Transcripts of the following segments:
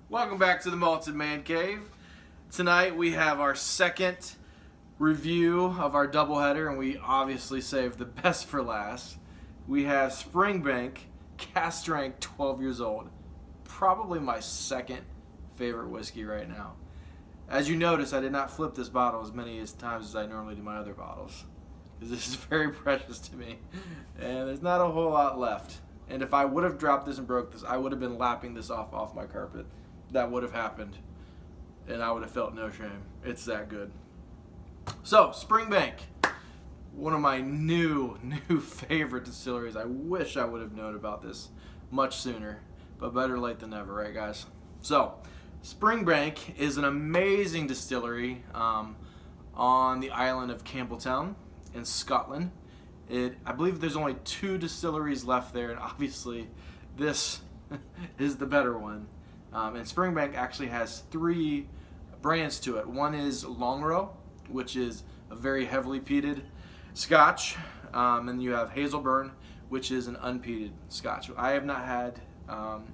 Welcome back to the Malted Man Cave. Tonight we have our second review of our doubleheader, and we obviously saved the best for last. We have Springbank Cask Strength 12 years old. Probably my second favorite whiskey right now. As you notice, I did not flip this bottle as many times as I normally do my other bottles, because this is very precious to me, and there's not a whole lot left. And if I would have dropped this and broke this, I would have been lapping this off my carpet. That would have happened, and I would have felt no shame. It's that good. So, Springbank, one of my new favorite distilleries. I wish I would have known about this much sooner, but better late than never, right, guys? So, Springbank is an amazing distillery on the island of Campbeltown in Scotland. I believe there's only 2 distilleries left there, and obviously this is the better one. And Springbank actually has 3 brands to it. One is Longrow, which is a very heavily peated Scotch, and you have Hazelburn, which is an unpeated Scotch. I have not had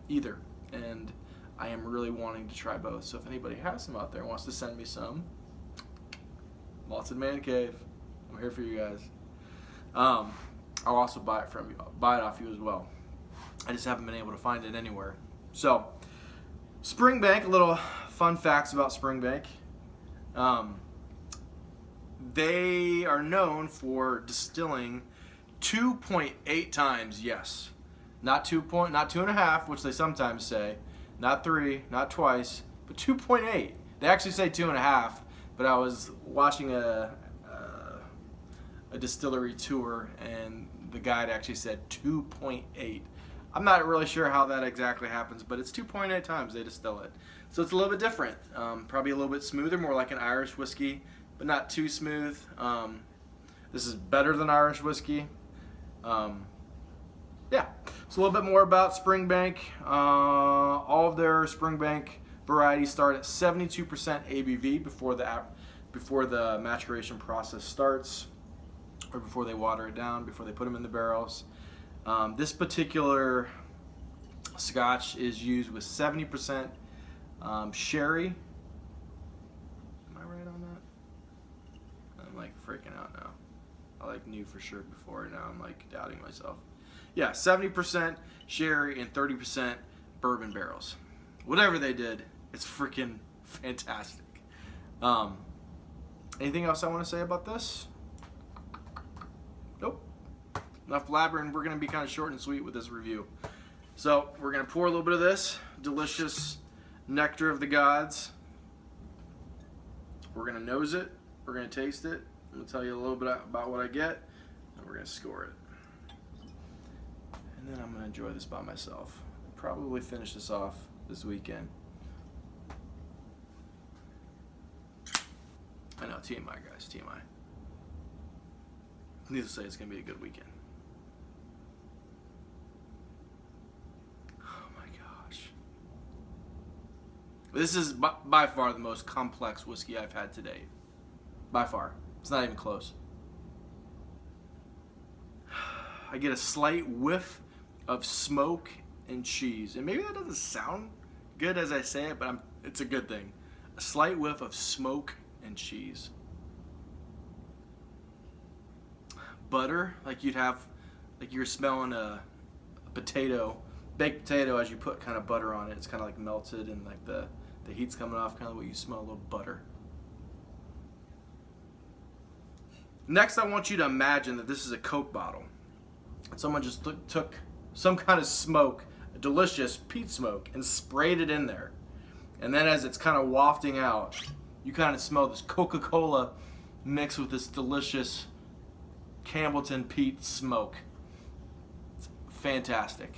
either, and I am really wanting to try both. So if anybody has some out there and wants to send me some, Malted Man Cave, I'm here for you guys. I'll also buy it from you, buy it off you as well. I just haven't been able to find it anywhere. So, Springbank, a little fun facts about Springbank. They are known for distilling 2.8 times, yes. Not 2.5, which they sometimes say. Not 3, not twice, but 2.8. They actually say 2.5, but I was watching a distillery tour, and the guide actually said 2.8. I'm not really sure how that exactly happens, but it's 2.8 times they distill it. So it's a little bit different. Probably a little bit smoother, more like an Irish whiskey, but not too smooth. This is better than Irish whiskey. Yeah, so a little bit more about Springbank. All of their Springbank varieties start at 72% ABV before the maturation process starts, or before they water it down, before they put them in the barrels. This particular Scotch is used with 70% sherry. Am I right on that? I'm like freaking out now. I like knew for sure before, now I'm like doubting myself. Yeah, 70% sherry and 30% bourbon barrels. Whatever they did, it's freaking fantastic. Anything else I want to say about this? Nope. Enough blabbering. We're going to be kind of short and sweet with this review. So we're going to pour a little bit of this delicious nectar of the gods. We're going to nose it. We're going to taste it. I'm going to tell you a little bit about what I get, and we're going to score it. And then I'm going to enjoy this by myself. Probably finish this off this weekend. I know, TMI, guys, TMI. Needless to say, it's going to be a good weekend. Oh my gosh. This is by far the most complex whiskey I've had to date. By far. It's not even close. I get a slight whiff of smoke and cheese. And maybe that doesn't sound good as I say it, but it's a good thing. A slight whiff of smoke and cheese. Butter, like you're smelling a potato, baked potato, as you put kind of butter on it. It's kind of like melted, and like the heat's coming off, kind of what you smell, a little butter. Next, I want you to imagine that this is a Coke bottle. Someone just took some kind of smoke, a delicious peat smoke, and sprayed it in there. And then as it's kind of wafting out, you kind of smell this Coca Cola mixed with this delicious Campbeltown peat smoke. It's fantastic.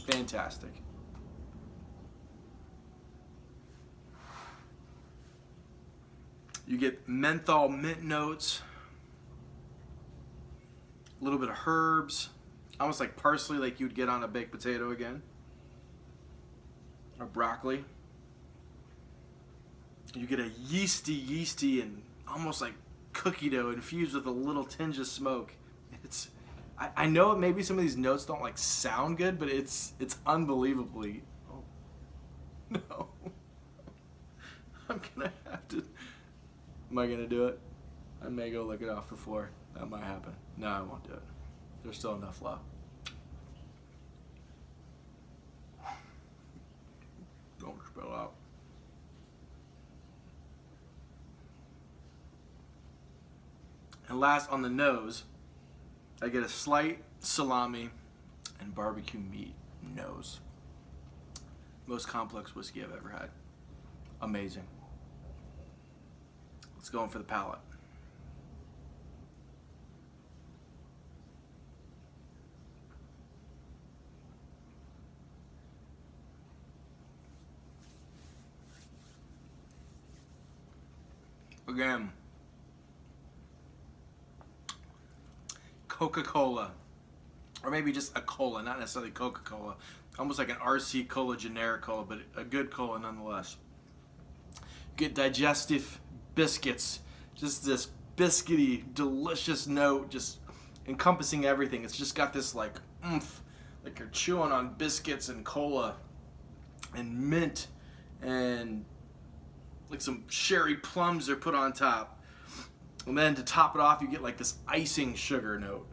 Fantastic. You get menthol mint notes, a little bit of herbs, almost like parsley, like you'd get on a baked potato again, or broccoli. You get a yeasty and almost like cookie dough infused with a little tinge of smoke. I know maybe some of these notes don't like sound good, but it's unbelievably No. I'm gonna have to. Am I gonna do it? I may go lick it off the floor. That might happen. No, I won't do it. There's still enough left. Don't spill out. And last, on the nose, I get a slight salami and barbecue meat nose. Most complex whiskey I've ever had. Amazing. Let's go in for the palate. Again, Coca Cola, or maybe just a cola, not necessarily Coca Cola, almost like an RC Cola, generic cola, but a good cola nonetheless. You get Digestif biscuits, just this biscuity, delicious note, just encompassing everything. It's just got this like oomph, like you're chewing on biscuits and cola and mint and like some sherry plums are put on top. And then to top it off, you get like this icing sugar note.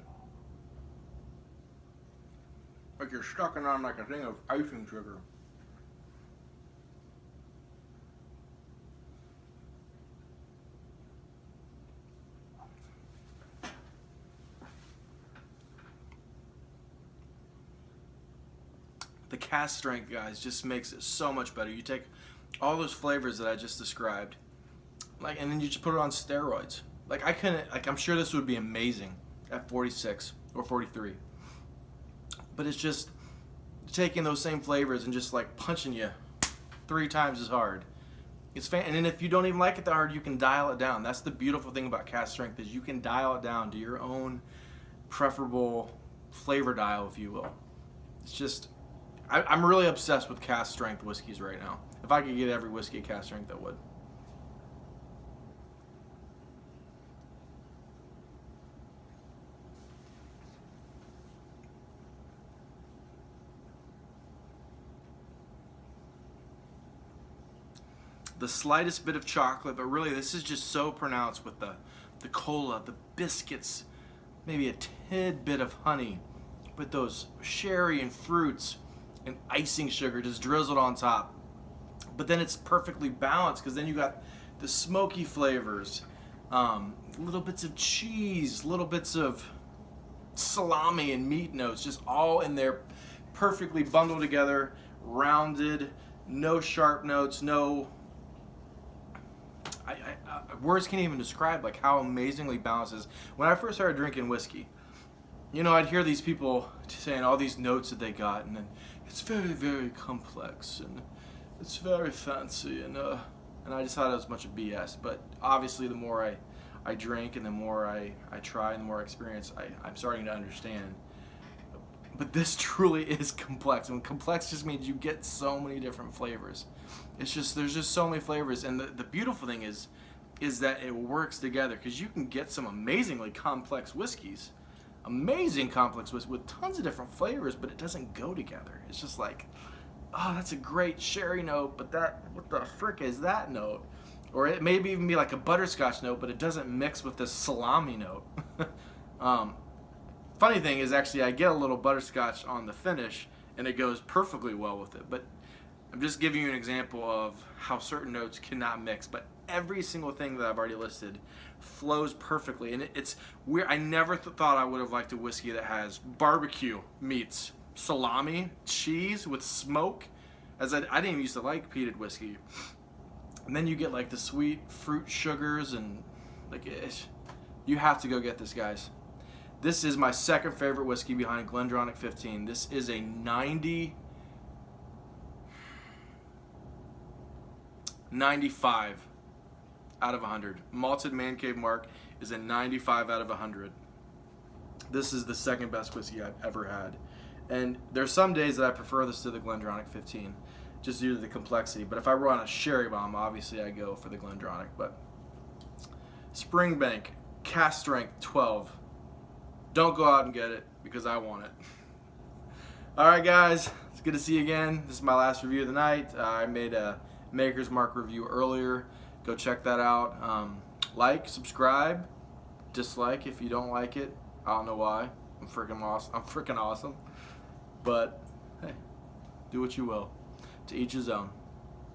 Like you're sucking on like a thing of icing sugar. The cask strength, guys, just makes it so much better. You take all those flavors that I just described, like, and then you just put it on steroids. Like I couldn't, like I'm sure this would be amazing at 46 or 43. But it's just taking those same flavors and just like punching you 3 times as hard. It's and then if you don't even like it that hard, you can dial it down. That's the beautiful thing about cask strength, is you can dial it down to your own preferable flavor dial, if you will. It's just, I'm really obsessed with cask strength whiskeys right now. If I could get every whiskey cask strength, I would. The slightest bit of chocolate, but really this is just so pronounced with the cola, the biscuits, maybe a tidbit of honey, with those sherry and fruits and icing sugar just drizzled on top. But then it's perfectly balanced, because then you got the smoky flavors, little bits of cheese, little bits of salami and meat notes, just all in there, perfectly bundled together, rounded, no sharp notes, no... words can't even describe like how amazingly balanced it is. When I first started drinking whiskey, you know, I'd hear these people saying all these notes that they got, and then it's very, very complex and it's very fancy, and I just thought it was a bunch of BS. But obviously, the more I drink and the more I try and the more I experience, I'm starting to understand. But this truly is complex, and complex just means you get so many different flavors. It's just, there's just so many flavors, and the beautiful thing is that it works together, because you can get some amazingly complex whiskeys, amazing complex whiskey with tons of different flavors, but it doesn't go together. It's just like, oh, that's a great sherry note, but that, what the frick is that note? Or it may even be like a butterscotch note, but it doesn't mix with this salami note. Funny thing is, actually, I get a little butterscotch on the finish, and it goes perfectly well with it. But I'm just giving you an example of how certain notes cannot mix. But every single thing that I've already listed flows perfectly, and it's weird. I never thought I would have liked a whiskey that has barbecue meats, salami, cheese with smoke, as I didn't even used to like peated whiskey. And then you get like the sweet fruit sugars, and like you have to go get this, guys. This is my second favorite whiskey behind GlenDronach 15. This is a 95 out of 100. Malted Man Cave Mark is a 95 out of 100. This is the second best whiskey I've ever had. And there's some days that I prefer this to the GlenDronach 15, just due to the complexity. But if I were on a sherry bomb, obviously I go for the GlenDronach. But Springbank, cask strength 12. Don't go out and get it, because I want it. All right, guys, It's good to see you again. This is my last review of the night. I made a Maker's Mark review earlier. Go check that out. Like, subscribe, dislike if you don't like it. I don't know why. I'm freaking awesome. But hey, do what you will. To each his own.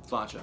Sláinte.